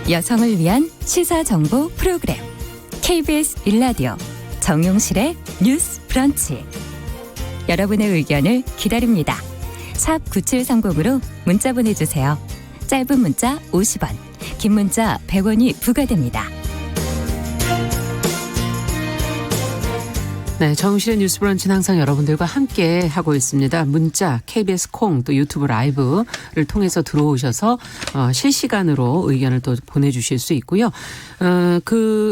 여성을 위한 시사정보 프로그램 KBS 일라디오 정용실의 뉴스 브런치. 여러분의 의견을 기다립니다. 샵 9730으로 문자 보내주세요. 짧은 문자 50원, 긴 문자 100원이 부과됩니다. 네, 정용실의 뉴스 브런치는 항상 여러분들과 함께 하고 있습니다. 문자, KBS 콩, 또 유튜브 라이브를 통해서 들어오셔서 실시간으로 의견을 또 보내주실 수 있고요.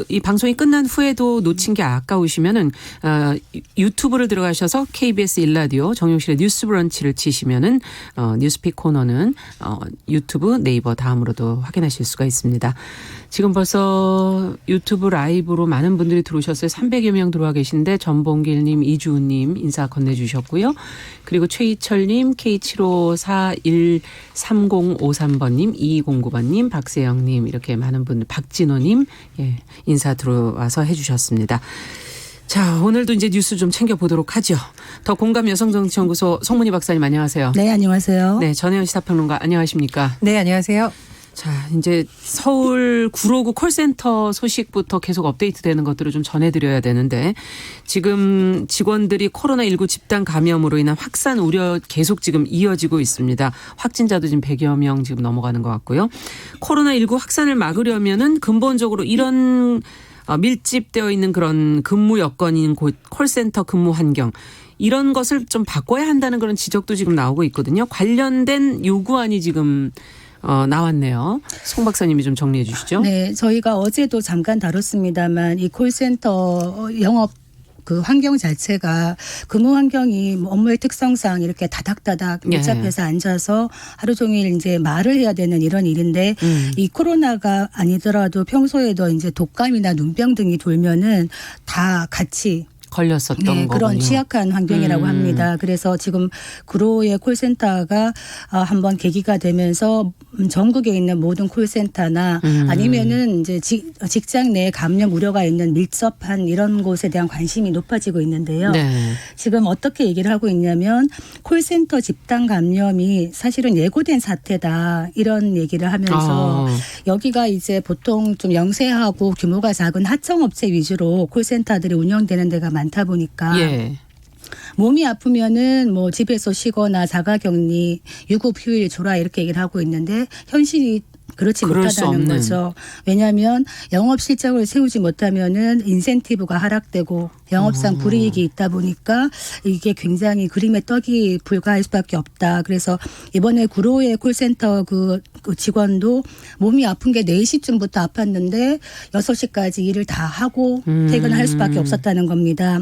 이 방송이 끝난 후에도 놓친 게 아까우시면은 유튜브를 들어가셔서 KBS 일라디오 정용실의 뉴스 브런치를 치시면은 뉴스픽 코너는 유튜브, 네이버 다음으로도 확인하실 수가 있습니다. 지금 벌써 유튜브 라이브로 많은 분들이 들어오셨어요. 300여 명 들어와 계신데 전봉길님, 이주은님 인사 건네주셨고요. 그리고 최희철님, K75413053번님, 2209번님, 박세영님 이렇게 많은 분들, 박진호님 인사 들어와서 해주셨습니다. 자, 오늘도 이제 뉴스 좀 챙겨보도록 하죠. 더 공감 여성정치연구소 송문희 박사님 안녕하세요. 네, 안녕하세요. 네, 전혜연 시사평론가 안녕하십니까. 네, 안녕하세요. 자, 이제 서울 959 콜센터 소식부터 계속 업데이트되는 것들을 좀 전해드려야 되는데 지금 직원들이 코로나19 집단 감염으로 인한 확산 우려 계속 지금 이어지고 있습니다. 확진자도 지금 100여 명 지금 넘어가는 것 같고요. 코로나19 확산을 막으려면은 근본적으로 이런 밀집되어 있는 그런 근무 여건인 콜센터 근무 환경 이런 것을 좀 바꿔야 한다는 그런 지적도 지금 나오고 있거든요. 관련된 요구안이 지금 나왔네요. 송 박사님이 좀 정리해 주시죠. 네, 저희가 어제도 잠깐 다뤘습니다만 이 콜센터 영업 그 환경 자체가 근무 환경이 업무의 특성상 이렇게 다닥다닥 밀접해서 앉아서 하루 종일 이제 말을 해야 되는 이런 일인데 이 코로나가 아니더라도 평소에도 이제 독감이나 눈병 등이 돌면은 다 같이 걸렸었던 거군요. 그런 취약한 환경이라고 합니다. 그래서 지금 구로의 콜센터가 한번 계기가 되면서 전국에 있는 모든 콜센터나 아니면은 이제 직장 내 감염 우려가 있는 밀접한 이런 곳에 대한 관심이 높아지고 있는데요. 네. 지금 어떻게 얘기를 하고 있냐면 콜센터 집단 감염이 사실은 예고된 사태다 이런 얘기를 하면서 여기가 이제 보통 좀 영세하고 규모가 작은 하청업체 위주로 콜센터들이 운영되는 데가 많다 보니까 몸이 아프면은 뭐 집에서 쉬거나 자가격리, 유급휴일 조라 이렇게 얘기를 하고 있는데 현실이 그렇지 못하다는 거죠. 왜냐하면 영업 실적을 세우지 못하면은 인센티브가 하락되고 영업상 불이익이 있다 보니까 이게 굉장히 그림의 떡이 불과할 수밖에 없다. 그래서 이번에 구로의 콜센터 그 직원도 몸이 아픈 게 4시쯤부터 아팠는데 6시까지 일을 다 하고 퇴근을 할 수밖에 없었다는 겁니다.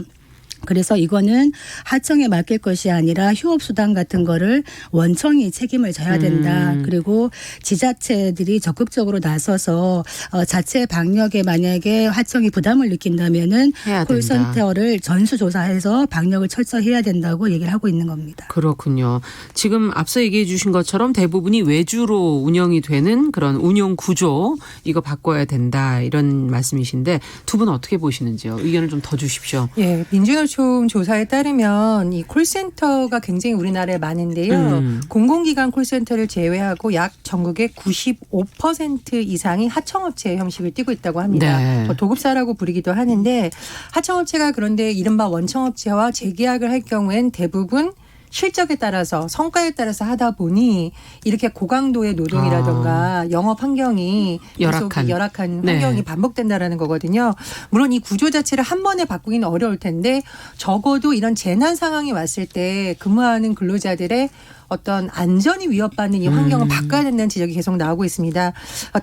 그래서 이거는 하청에 맡길 것이 아니라 휴업수당 같은 거를 원청이 책임을 져야 된다. 그리고 지자체들이 적극적으로 나서서 자체 방역에 만약에 하청이 부담을 느낀다면은 콜센터를 전수조사해서 방역을 철저히 해야 된다고 얘기를 하고 있는 겁니다. 그렇군요. 지금 앞서 얘기해 주신 것처럼 대부분이 외주로 운영이 되는 그런 운영 구조 이거 바꿔야 된다 이런 말씀이신데 두 분은 어떻게 보시는지요? 의견을 좀 더 주십시오. 예, 민주노총 조사에 따르면 이 콜센터가 굉장히 우리나라에 많은데요. 공공기관 콜센터를 제외하고 약 전국의 95% 이상이 하청업체 형식을 띠고 있다고 합니다. 네. 도급사라고 부르기도 하는데 하청업체가 그런데 이른바 원청업체와 재계약을 할 경우엔 대부분 실적에 따라서 성과에 따라서 하다 보니 이렇게 고강도의 노동이라든가 영업 환경이 열악한 환경이 반복된다라는 거거든요. 물론 이 구조 자체를 한 번에 바꾸기는 어려울 텐데 적어도 이런 재난 상황이 왔을 때 근무하는 근로자들의 어떤 안전이 위협받는 이 환경을 바꿔야 된다는 지적이 계속 나오고 있습니다.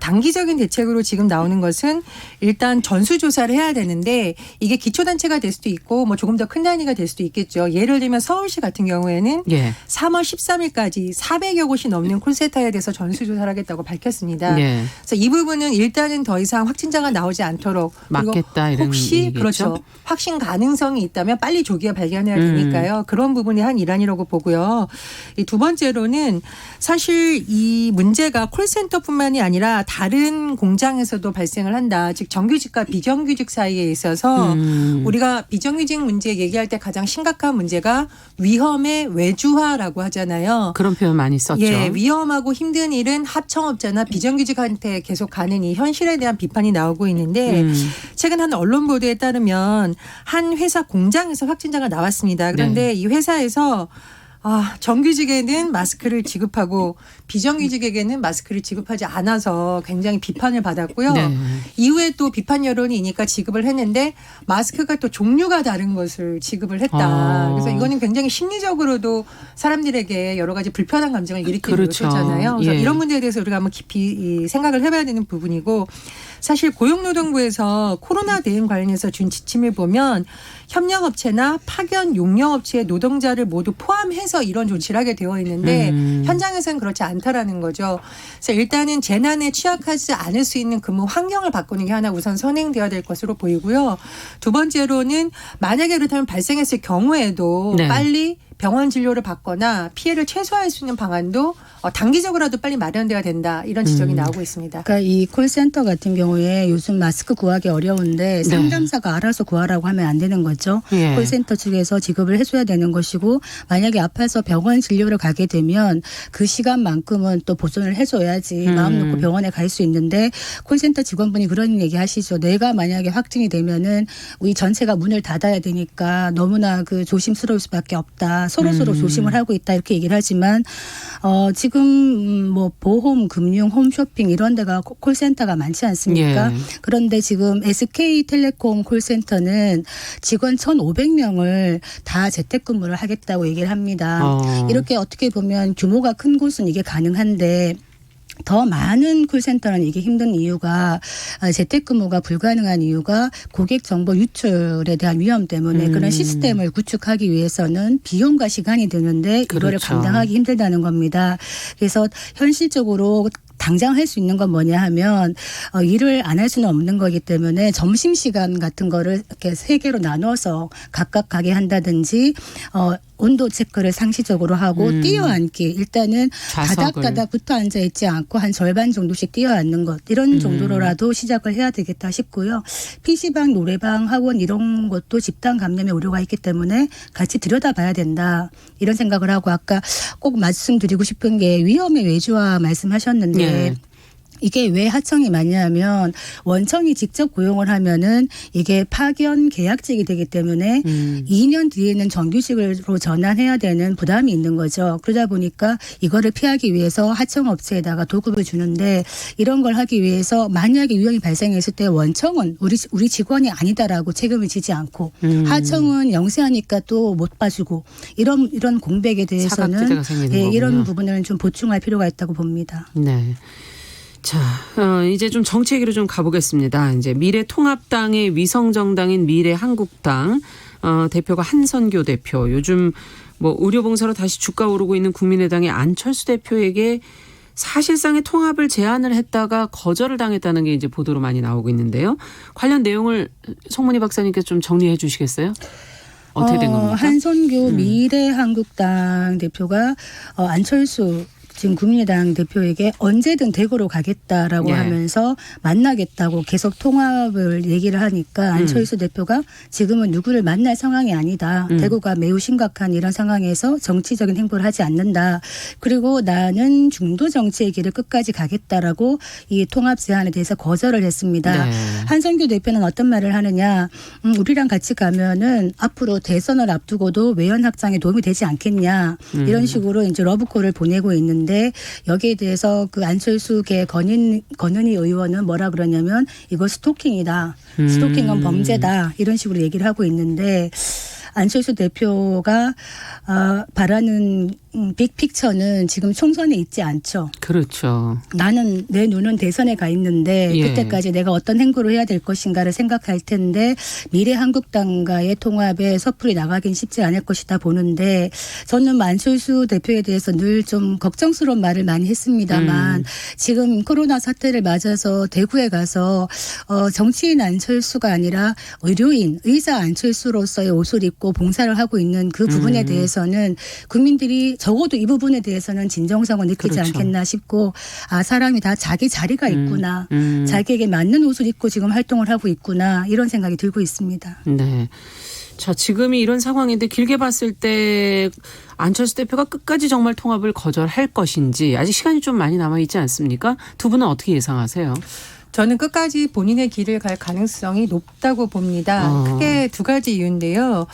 단기적인 대책으로 지금 나오는 것은 일단 전수조사를 해야 되는데 이게 기초단체가 될 수도 있고 뭐 조금 더 큰 단위가 될 수도 있겠죠. 예를 들면 서울시 같은 경우에는 3월 13일까지 400여 곳이 넘는 콜센터에 대해서 전수조사를 하겠다고 밝혔습니다. 그래서 이 부분은 일단은 더 이상 확진자가 나오지 않도록 막겠다 이런 혹시 얘기겠죠? 그렇죠. 확신 가능성이 있다면 빨리 조기에 발견해야 되니까요. 그런 부분이 한 일환이라고 보고요. 두 번째로는 사실 이 문제가 콜센터뿐만이 아니라 다른 공장에서도 발생을 한다. 즉 정규직과 비정규직 사이에 있어서 우리가 비정규직 문제 얘기할 때 가장 심각한 문제가 위험의 외주화라고 하잖아요. 그런 표현 많이 썼죠. 예, 위험하고 힘든 일은 하청업자나 비정규직한테 계속 가는 이 현실에 대한 비판이 나오고 있는데 최근 한 언론 보도에 따르면 한 회사 공장에서 확진자가 나왔습니다. 그런데 이 회사에서 정규직에는 마스크를 지급하고 비정규직에게는 마스크를 지급하지 않아서 굉장히 비판을 받았고요. 네. 이후에 또 비판 여론이니까 지급을 했는데 마스크가 또 종류가 다른 것을 지급을 했다. 그래서 이거는 굉장히 심리적으로도 사람들에게 여러 가지 불편한 감정을 일으키는 그렇죠. 요소잖아요. 그래서 예. 이런 문제에 대해서 우리가 한번 깊이 생각을 해봐야 되는 부분이고 사실 고용노동부에서 코로나 대응 관련해서 준 지침을 보면 협력업체나 파견 용역업체의 노동자를 모두 포함해서 이런 조치를 하게 되어 있는데 현장에서는 그렇지 않다라는 거죠. 그래서 일단은 재난에 취약하지 않을 수 있는 근무 환경을 바꾸는 게 하나 우선 선행되어야 될 것으로 보이고요. 두 번째로는 만약에 그렇다면 발생했을 경우에도 네. 빨리 병원 진료를 받거나 피해를 최소화할 수 있는 방안도 단기적으로라도 빨리 마련돼야 된다. 이런 지적이 나오고 있습니다. 그러니까 이 콜센터 같은 경우에 요즘 마스크 구하기 어려운데 상담사가 알아서 구하라고 하면 안 되는 거죠. 예. 콜센터 측에서 지급을 해줘야 되는 것이고 만약에 아파서 병원 진료를 가게 되면 그 시간만큼은 또 보존을 해줘야지 마음 놓고 병원에 갈 수 있는데 콜센터 직원분이 그런 얘기 하시죠. 내가 만약에 확진이 되면은 우리 전체가 문을 닫아야 되니까 너무나 그 조심스러울 수밖에 없다. 서로 조심을 하고 있다 이렇게 얘기를 하지만 지금 뭐 보험, 금융, 홈쇼핑 이런 데가 콜센터가 많지 않습니까? 예. 그런데 지금 SK텔레콤 콜센터는 직원 1,500명을 다 재택근무를 하겠다고 얘기를 합니다. 이렇게 어떻게 보면 규모가 큰 곳은 이게 가능한데 더 많은 콜센터는 이게 힘든 이유가 재택근무가 불가능한 이유가 고객 정보 유출에 대한 위험 때문에 그런 시스템을 구축하기 위해서는 비용과 시간이 드는데 이거를 그렇죠. 감당하기 힘들다는 겁니다. 그래서 현실적으로 당장 할 수 있는 건 뭐냐 하면 일을 안 할 수는 없는 거기 때문에 점심시간 같은 거를 이렇게 3개로 나눠서 각각 가게 한다든지 온도 체크를 상시적으로 하고 뛰어앉기 일단은 좌석을. 다닥다닥 붙어 앉아 있지 않고 한 절반 정도씩 뛰어앉는 것 이런 정도로라도 시작을 해야 되겠다 싶고요. PC방, 노래방, 학원 이런 것도 집단 감염의 우려가 있기 때문에 같이 들여다봐야 된다. 이런 생각을 하고 아까 꼭 말씀드리고 싶은 게 위험의 외주화 말씀하셨는데 예. 이게 왜 하청이 많냐면 원청이 직접 고용을 하면은 이게 파견 계약직이 되기 때문에 2년 뒤에는 정규직으로 전환해야 되는 부담이 있는 거죠. 그러다 보니까 이거를 피하기 위해서 하청업체에다가 도급을 주는데 이런 걸 하기 위해서 만약에 위험이 발생했을 때 원청은 우리 직원이 아니다라고 책임을 지지 않고 하청은 영세하니까 또 못 봐주고 이런 공백에 대해서는 사각지대가 생기는 거군요. 이런 부분을 좀 보충할 필요가 있다고 봅니다. 네. 자, 이제 좀 정치 얘기로 좀 가보겠습니다. 이제 미래통합당의 위성정당인 미래한국당 대표가 한선교 대표. 요즘 뭐 의료봉사로 다시 주가 오르고 있는 국민의당의 안철수 대표에게 사실상의 통합을 제안을 했다가 거절을 당했다는 게 이제 보도로 많이 나오고 있는데요. 관련 내용을 송문희 박사님께서 좀 정리해 주시겠어요? 어떻게 된 겁니까? 한선교 미래한국당 대표가 안철수 지금 국민의당 대표에게 언제든 대구로 가겠다라고 예. 하면서 만나겠다고 계속 통합을 얘기를 하니까 안철수 대표가 지금은 누구를 만날 상황이 아니다. 대구가 매우 심각한 이런 상황에서 정치적인 행보를 하지 않는다. 그리고 나는 중도 정치의 길을 끝까지 가겠다라고 이 통합 제안에 대해서 거절을 했습니다. 네. 한선교 대표는 어떤 말을 하느냐. 우리랑 같이 가면은 앞으로 대선을 앞두고도 외연 확장에 도움이 되지 않겠냐. 이런 식으로 이제 러브콜을 보내고 있는데 여기에 대해서 그 안철수계 권은희 의원은 뭐라 그러냐면 이거 스토킹이다. 스토킹은 범죄다. 이런 식으로 얘기를 하고 있는데 안철수 대표가 바라는 빅픽처는 지금 총선에 있지 않죠. 그렇죠. 나는 내 눈은 대선에 가 있는데 예. 그때까지 내가 어떤 행보를 해야 될 것인가를 생각할 텐데 미래한국당과의 통합에 섣불리 나가긴 쉽지 않을 것이다 보는데 저는 안철수 대표에 대해서 늘 좀 걱정스러운 말을 많이 했습니다만 지금 코로나 사태를 맞아서 대구에 가서 정치인 안철수가 아니라 의료인, 의사 안철수로서의 옷을 입고 있고 봉사를 하고 있는 그 부분에 대해서는 국민들이 적어도 이 부분에 대해서는 진정성을 느끼지 그렇죠. 않겠나 싶고 아 사람이 다 자기 자리가 있구나. 자기에게 맞는 옷을 입고 지금 활동을 하고 있구나. 이런 생각이 들고 있습니다. 네. 자, 지금이 이런 상황인데 길게 봤을 때 안철수 대표가 끝까지 정말 통합을 거절할 것인지 아직 시간이 좀 많이 남아있지 않습니까? 두 분은 어떻게 예상하세요? 저는 끝까지 본인의 길을 갈 가능성이 높다고 봅니다. 크게 두 가지 이유인데요.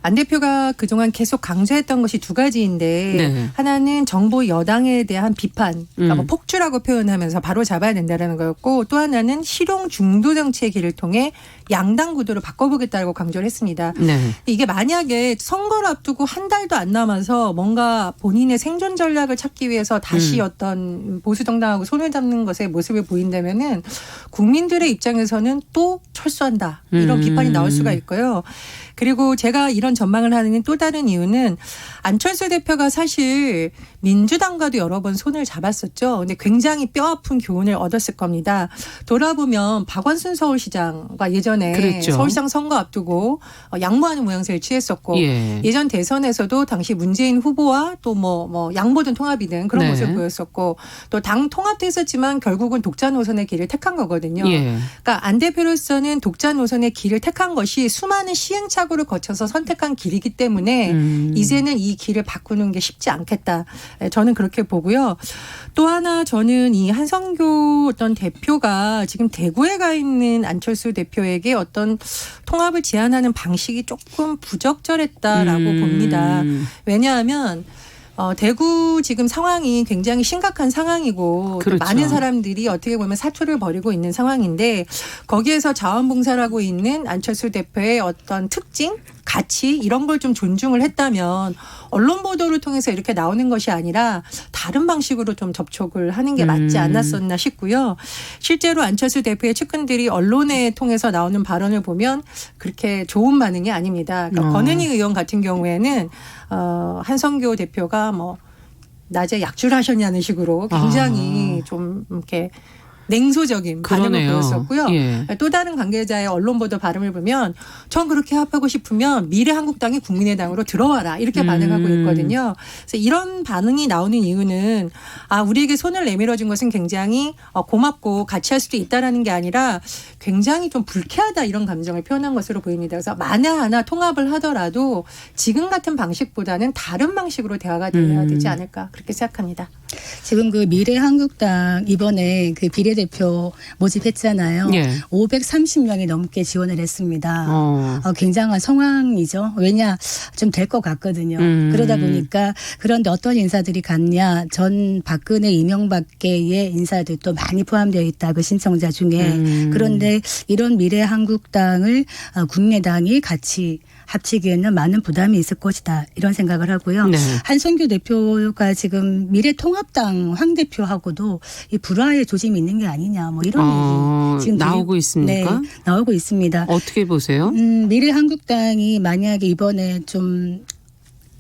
안 대표가 그동안 계속 강조했던 것이 두 가지인데 네. 하나는 정부 여당에 대한 비판, 그러니까 뭐 폭주라고 표현하면서 바로 잡아야 된다는 거였고 또 하나는 실용 중도 정치의 길을 통해 양당 구도를 바꿔보겠다고 강조를 했습니다. 네. 이게 만약에 선거를 앞두고 한 달도 안 남아서 뭔가 본인의 생존 전략을 찾기 위해서 다시 어떤 보수 정당하고 손을 잡는 것의 모습을 보인다면은 국민들의 입장에서는 또 철수한다 이런 비판이 나올 수가 있고요. 그리고 제가 이런 전망을 하는 또 다른 이유는 안철수 대표가 사실 민주당과도 여러 번 손을 잡았었죠. 근데 굉장히 뼈아픈 교훈을 얻었을 겁니다. 돌아보면 박원순 서울시장과 예전에 그랬죠. 서울시장 선거 앞두고 양보하는 모양새를 취했었고 예. 예전 대선에서도 당시 문재인 후보와 또 뭐 양보든 통합이든 그런 네. 모습을 보였었고 또 당 통합도 했었지만 결국은 독자 노선의 길을 택한 거거든요. 예. 그러니까 안 대표로서는 독자 노선의 길을 택한 것이 수많은 시행착오를 거쳐서 선택한 길이기 때문에 이제는 이 길을 바꾸는 게 쉽지 않겠다. 저는 그렇게 보고요. 또 하나 저는 이 한성교 어떤 대표가 지금 대구에 가 있는 안철수 대표에게 어떤 통합을 제안하는 방식이 조금 부적절했다라고 봅니다. 왜냐하면 대구 지금 상황이 굉장히 심각한 상황이고 그렇죠. 또 많은 사람들이 어떻게 보면 사투를 벌이고 있는 상황인데 거기에서 자원봉사를 하고 있는 안철수 대표의 어떤 특징, 가치 이런 걸 좀 존중을 했다면 언론 보도를 통해서 이렇게 나오는 것이 아니라 다른 방식으로 좀 접촉을 하는 게 맞지 않았었나 싶고요. 실제로 안철수 대표의 측근들이 언론에 통해서 나오는 발언을 보면 그렇게 좋은 반응이 아닙니다. 그러니까 권은희 의원 같은 경우에는 한성교 대표가 뭐 낮에 약주하셨냐는 식으로 굉장히 좀 이렇게 냉소적인 반응을 그러네요. 보였었고요. 예. 또 다른 관계자의 언론 보도 발음을 보면 전 그렇게 합하고 싶으면 미래한국당이 국민의당으로 들어와라 이렇게 반응하고 있거든요. 그래서 이런 반응이 나오는 이유는 우리에게 손을 내밀어 준 것은 굉장히 고맙고 같이 할 수도 있다라는 게 아니라 굉장히 좀 불쾌하다 이런 감정을 표현한 것으로 보입니다. 그래서 만에 하나 통합을 하더라도 지금 같은 방식보다는 다른 방식으로 대화가 되어야 되지 않을까 그렇게 생각합니다. 지금 그 미래한국당 이번에 그 비례대표 모집했잖아요. 예. 530명이 넘게 지원을 했습니다. 굉장한 상황이죠. 왜냐 좀 될 것 같거든요. 그러다 보니까 그런데 어떤 인사들이 갔냐. 전 박근혜 이명박계의 인사들도 많이 포함되어 있다. 그 신청자 중에. 그런데 이런 미래한국당을 국민의당이 같이 합치기에는 많은 부담이 있을 것이다. 이런 생각을 하고요. 네. 한성규 대표가 지금 미래통합당 황 대표하고도 이 불화의 조짐이 있는 게 아니냐. 뭐 이런 얘기 지금 나오고 있습니까? 네, 나오고 있습니다. 어떻게 보세요? 미래한국당이 만약에 이번에 좀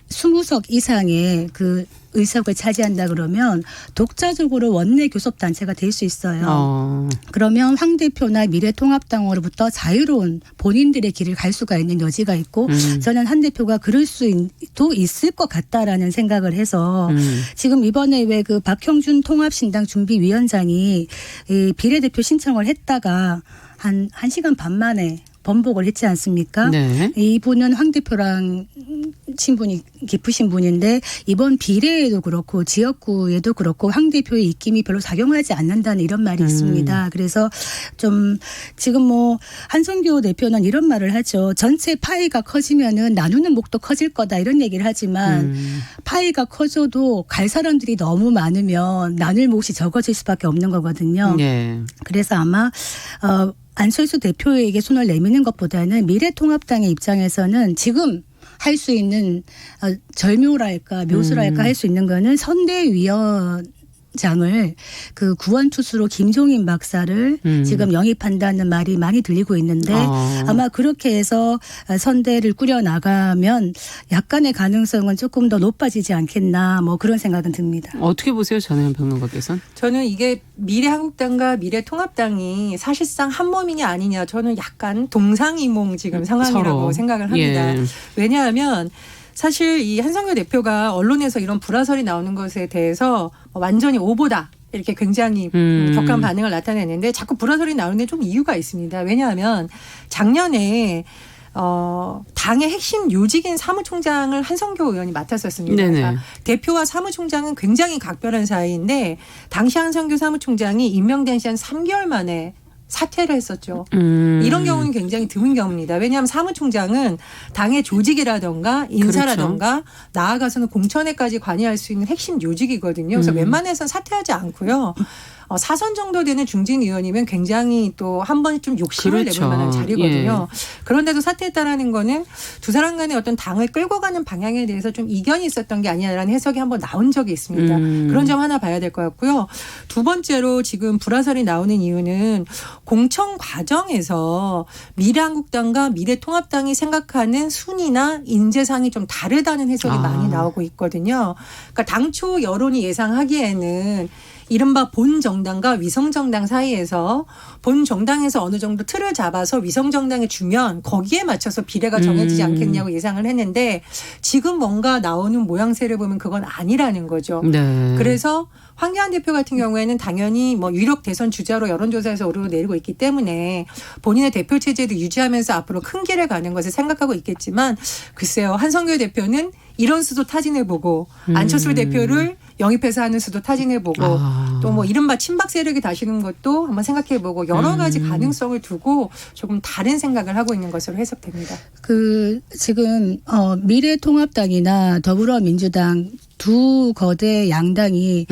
20석 이상의 그 의석을 차지한다 그러면 독자적으로 원내 교섭단체가 될 수 있어요. 그러면 황 대표나 미래통합당으로부터 자유로운 본인들의 길을 갈 수가 있는 여지가 있고 저는 한 대표가 그럴 수도 있을 것 같다라는 생각을 해서 지금 이번에 왜 그 박형준 통합신당 준비위원장이 이 비례대표 신청을 했다가 한 1시간 반 만에 번복을 했지 않습니까? 네. 이분은 황 대표랑 친분이 깊으신 분인데 이번 비례에도 그렇고 지역구에도 그렇고 황 대표의 입김이 별로 작용하지 않는다는 이런 말이 있습니다. 그래서 좀 지금 뭐 한성교 대표는 이런 말을 하죠. 전체 파이가 커지면은 나누는 목도 커질 거다 이런 얘기를 하지만 파이가 커져도 갈 사람들이 너무 많으면 나눌 몫이 적어질 수밖에 없는 거거든요. 네. 그래서 아마 안철수 대표에게 손을 내미는 것보다는 미래통합당의 입장에서는 지금 할 수 있는 절묘랄까 묘수랄까 할 수 있는 거는 선대위원 장을 그 구원투수로 김종인 박사를 지금 영입한다는 말이 많이 들리고 있는데 아마 그렇게 해서 선대를 꾸려 나가면 약간의 가능성은 조금 더 높아지지 않겠나 뭐 그런 생각은 듭니다. 어떻게 보세요, 전혜연 평론가께서는? 저는 이게 미래한국당과 미래통합당이 사실상 한 몸이냐 아니냐 저는 약간 동상이몽 지금 상황이라고 서로. 생각을 합니다. 예. 왜냐하면 사실 이 한성규 대표가 언론에서 이런 불화설이 나오는 것에 대해서 완전히 오보다 이렇게 굉장히 격한 반응을 나타내는데 자꾸 불화설이 나오는데 좀 이유가 있습니다. 왜냐하면 작년에 당의 핵심 요직인 사무총장을 한성규 의원이 맡았었습니다. 그러니까 대표와 사무총장은 굉장히 각별한 사이인데 당시 한성규 사무총장이 임명된 지 한 3개월 만에 사퇴를 했었죠. 이런 경우는 굉장히 드문 경우입니다. 왜냐하면 사무총장은 당의 조직이라든가 인사라든가 그렇죠. 나아가서는 공천에까지 관여할 수 있는 핵심 요직이거든요. 그래서 웬만해서는 사퇴하지 않고요. 사선 정도 되는 중진 의원이면 굉장히 또 한 번쯤 욕심을 그렇죠. 내볼 만한 자리거든요. 예. 그런데도 사퇴했다라는 거는 두 사람 간의 어떤 당을 끌고 가는 방향에 대해서 좀 이견이 있었던 게 아니냐라는 해석이 한번 나온 적이 있습니다. 그런 점 하나 봐야 될 것 같고요. 두 번째로 지금 불화설이 나오는 이유는 공천 과정에서 미래한국당과 미래통합당이 생각하는 순위나 인재상이 좀 다르다는 해석이 많이 나오고 있거든요. 그러니까 당초 여론이 예상하기에는 이른바 본 정당과 위성 정당 사이에서 본 정당에서 어느 정도 틀을 잡아서 위성 정당에 주면 거기에 맞춰서 비례가 정해지지 않겠냐고 예상을 했는데 지금 뭔가 나오는 모양새를 보면 그건 아니라는 거죠. 네. 그래서 황교안 대표 같은 경우에는 당연히 뭐 유력 대선 주자로 여론조사에서 오르내리고 있기 때문에 본인의 대표 체제도 유지하면서 앞으로 큰 길을 가는 것을 생각하고 있겠지만 글쎄요. 한성규 대표는 이런 수도 타진해보고 안철수 대표를 영입해서 하는 수도 타진해보고 또 뭐 이른바 친박 세력이 다시는 것도 한번 생각해보고 여러 가지 가능성을 두고 조금 다른 생각을 하고 있는 것으로 해석됩니다. 그 지금 미래통합당이나 더불어민주당 두 거대 양당이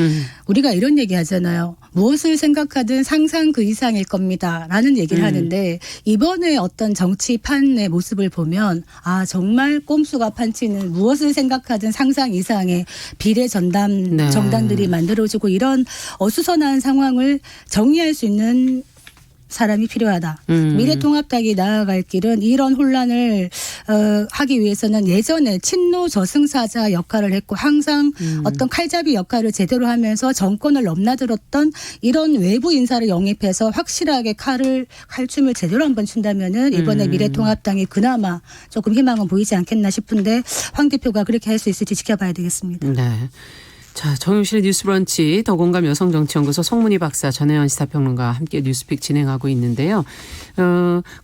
우리가 이런 얘기 하잖아요. 무엇을 생각하든 상상 그 이상일 겁니다. 라는 얘기를 하는데 이번에 어떤 정치판의 모습을 보면 아 정말 꼼수가 판치는 무엇을 생각하든 상상 이상의 비례 전담 네. 정당들이 만들어지고 이런 어수선한 상황을 정리할 수 있는 사람이 필요하다. 미래통합당이 나아갈 길은 이런 혼란을 하기 위해서는 예전에 친노 저승사자 역할을 했고 항상 어떤 칼잡이 역할을 제대로 하면서 정권을 넘나들었던 이런 외부 인사를 영입해서 확실하게 칼춤을 제대로 한번 춘다면은 이번에 미래통합당이 그나마 조금 희망은 보이지 않겠나 싶은데 황 대표가 그렇게 할 수 있을지 지켜봐야 되겠습니다. 네. 자, 정용실의 뉴스브런치 더공감 여성정치연구소 송문희 박사 전혜연 시사평론가와 함께 뉴스픽 진행하고 있는데요.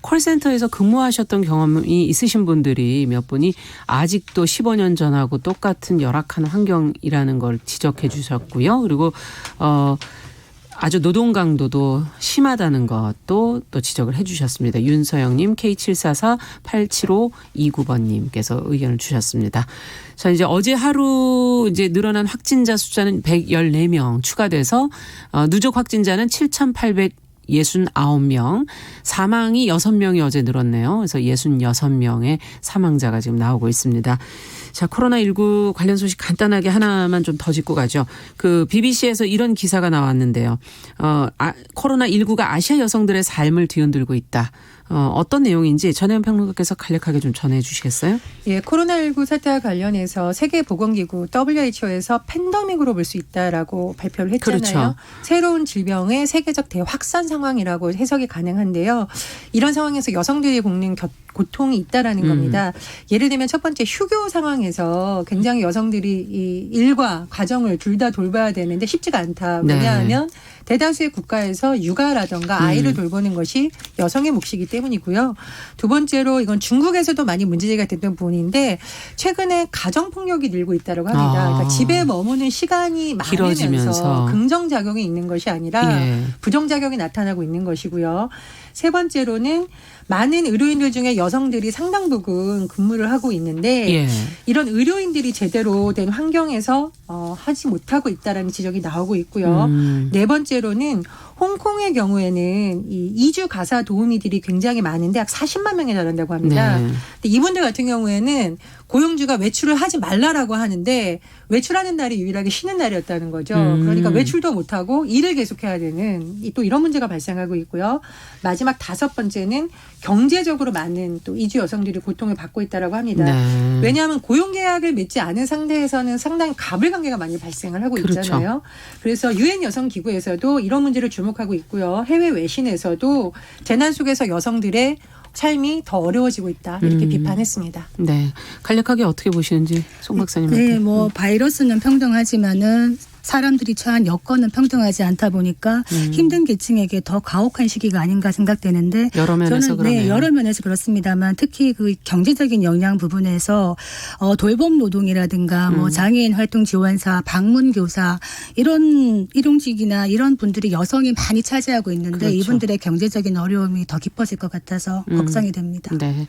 콜센터에서 근무하셨던 경험이 있으신 분들이 몇 분이 아직도 15년 전하고 똑같은 열악한 환경이라는 걸 지적해 주셨고요. 그리고 아주 노동 강도도 심하다는 것도 또 지적을 해 주셨습니다. 윤서영님, K74487529번님께서 의견을 주셨습니다. 자, 이제 어제 하루 이제 늘어난 확진자 숫자는 114명 추가돼서 누적 확진자는 7,869명, 사망이 6명이 어제 늘었네요. 그래서 66명의 사망자가 지금 나오고 있습니다. 자, 코로나19 관련 소식 간단하게 하나만 좀 더 짚고 가죠. 그 BBC에서 이런 기사가 나왔는데요. 코로나19가 아시아 여성들의 삶을 뒤흔들고 있다. 어떤 내용인지 전혜연 평론가께서 간략하게 좀 전해 주시겠어요? 예, 코로나19 사태와 관련해서 세계보건기구 WHO에서 팬데믹으로 볼 수 있다라고 발표를 했잖아요. 그렇죠. 새로운 질병의 세계적 대확산 상황이라고 해석이 가능한데요. 이런 상황에서 여성들이 겪는 고통이 있다라는 겁니다. 예를 들면 첫 번째 휴교 상황에서 굉장히 여성들이 이 일과 가정을 둘 다 돌봐야 되는데 쉽지가 않다. 왜냐하면 네. 대다수의 국가에서 육아라든가 아이를 돌보는 것이 여성의 몫이기 때문이고요. 두 번째로 이건 중국에서도 많이 문제제기가 됐던 부분인데 최근에 가정폭력이 늘고 있다고 합니다. 그러니까 집에 머무는 시간이 많으면서 긍정작용이 있는 것이 아니라 부정작용이 나타나고 있는 것이고요. 세 번째로는 많은 의료인들 중에 여성들이 상당 부분 근무를 하고 있는데 이런 의료인들이 제대로 된 환경에서 하지 못하고 있다는 지적이 나오고 있고요. 네 번째로는 홍콩의 경우에는 이 이주 가사 도우미들이 굉장히 많은데 약 40만 명에 달한다고 합니다. 네. 근데 이분들 같은 경우에는 고용주가 외출을 하지 말라라고 하는데 외출하는 날이 유일하게 쉬는 날이었다는 거죠. 그러니까 외출도 못하고 일을 계속해야 되는 또 이런 문제가 발생하고 있고요. 마지막 5번째는 경제적으로 많은 또 이주 여성들이 고통을 받고 있다라고 합니다. 네. 왜냐하면 고용계약을 맺지 않은 상태에서는 상당히 가불관계가 많이 발생을 하고 그렇죠. 있잖아요. 그래서 유엔 여성기구에서도 이런 문제를 주목하고 있고요. 해외 외신에서도 재난 속에서 여성들의 삶이 더 어려워지고 있다 이렇게 비판했습니다. 네. 간략하게 어떻게 보시는지 송 박사님한테. 네, 뭐 바이러스는 평등하지만은 사람들이 처한 여건은 평등하지 않다 보니까 힘든 계층에게 더 가혹한 시기가 아닌가 생각되는데 여러 면에서 저는 그러네요. 네, 여러 면에서 그렇습니다만 특히 그 경제적인 영향 부분에서 돌봄 노동이라든가 뭐 장애인 활동 지원사, 방문 교사 이런 일용직이나 이런 분들이 여성이 많이 차지하고 있는데 그렇죠. 이분들의 경제적인 어려움이 더 깊어질 것 같아서 걱정이 됩니다. 네.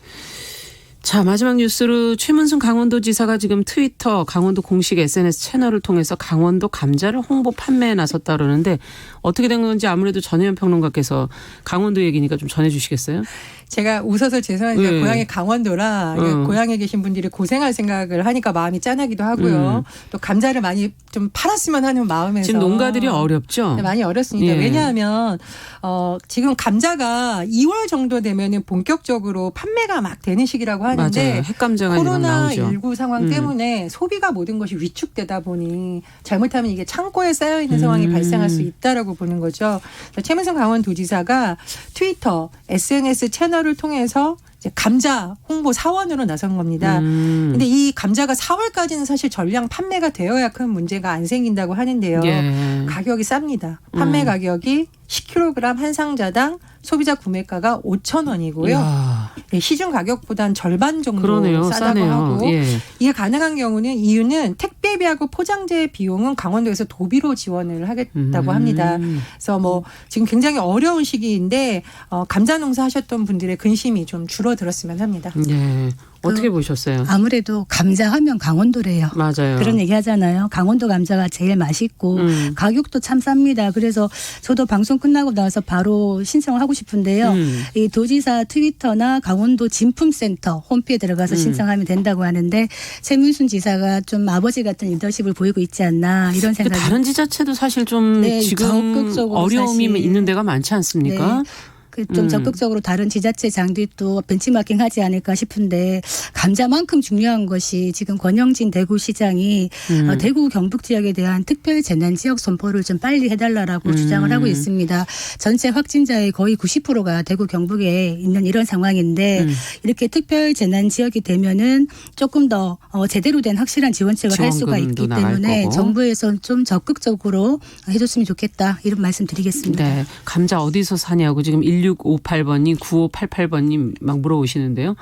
자, 마지막 뉴스로 최문순 강원도지사가 지금 트위터 강원도 공식 SNS 채널을 통해서 강원도 감자를 홍보 판매에 나섰다 그러는데 어떻게 된 건지 아무래도 전혜연 평론가께서 강원도 얘기니까 좀 전해주시겠어요? 제가 웃어서 죄송한데 네. 고향이 강원도라 고향에 계신 분들이 고생할 생각을 하니까 마음이 짠하기도 하고요. 또 감자를 많이 좀 팔았으면 하는 마음에서 지금 농가들이 어렵죠? 네, 많이 어렵습니다. 예. 왜냐하면 지금 감자가 2월 정도 되면은 본격적으로 판매가 막 되는 시기라고 하는데 맞아요. 핵감자가 이제 막 나오죠. 코로나19 상황 때문에 소비가 모든 것이 위축되다 보니 잘못하면 이게 창고에 쌓여 있는 상황이 발생할 수 있다라고 보는 거죠. 최문순 강원도지사가 트위터, SNS 채널을 통해서 이제 감자 홍보 사원으로 나선 겁니다. 근데 이 감자가 4월까지는 사실 전량 판매가 되어야 큰 문제가 안 생긴다고 하는데요. 예. 가격이 쌉니다. 판매 가격이 10kg 한 상자당 소비자 구매가가 5,000원이고요. 이야, 시중 가격보단 절반 정도 그러네요. 싸다고 싸네요. 하고 예. 이게 가능한 경우는 이유는 택배비하고 포장재 비용은 강원도에서 도비로 지원을 하겠다고 합니다. 그래서 뭐 지금 굉장히 어려운 시기인데 감자 농사 하셨던 분들의 근심이 좀 줄어들었으면 합니다. 예. 어떻게 보셨어요? 아무래도 감자 하면 강원도래요. 맞아요. 그런 얘기 하잖아요. 강원도 감자가 제일 맛있고 가격도 참 쌉니다. 그래서 저도 방송 끝나고 나서 바로 신청을 하고 싶은데요. 이 도지사 트위터나 강원도 진품센터 홈페이지에 들어가서 신청하면 된다고 하는데 최문순 지사가 좀 아버지 같은 리더십을 보이고 있지 않나 이런 근데 생각이 다른 지자체도 사실 좀 네, 지금 적극적으로 어려움이 사실. 있는 데가 많지 않습니까? 네. 좀 적극적으로 다른 지자체장들이 또 벤치마킹 하지 않을까 싶은데 감자만큼 중요한 것이 지금 권영진 대구시장이 대구 경북 지역에 대한 특별 재난 지역 선포를 좀 빨리 해달라라고 주장을 하고 있습니다. 전체 확진자의 거의 90%가 대구 경북에 있는 이런 상황인데 이렇게 특별 재난 지역이 되면은 조금 더 제대로 된 확실한 지원책을 할 수가 지원금도 있기 나갈 때문에 거고. 정부에서 좀 적극적으로 해줬으면 좋겠다 이런 말씀 드리겠습니다. 네. 감자 어디서 사냐고 지금 1658번님, 9588번님 막 물어보시는데요.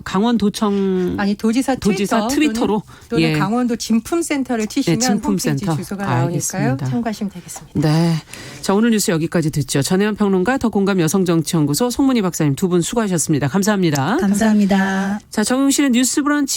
강원도청 아니 도지사 트위터로 또는 예. 강원도 진품센터를 치시면 네, 진품센터. 홈페이지 주소가 나오니까요. 알겠습니다. 참고하시면 되겠습니다. 네. 자, 오늘 뉴스 여기까지 듣죠. 전혜연 평론가, 더공감 여성정치연구소 송문희 박사님 두 분 수고하셨습니다. 감사합니다. 감사합니다. 자, 정용실의 뉴스 브런치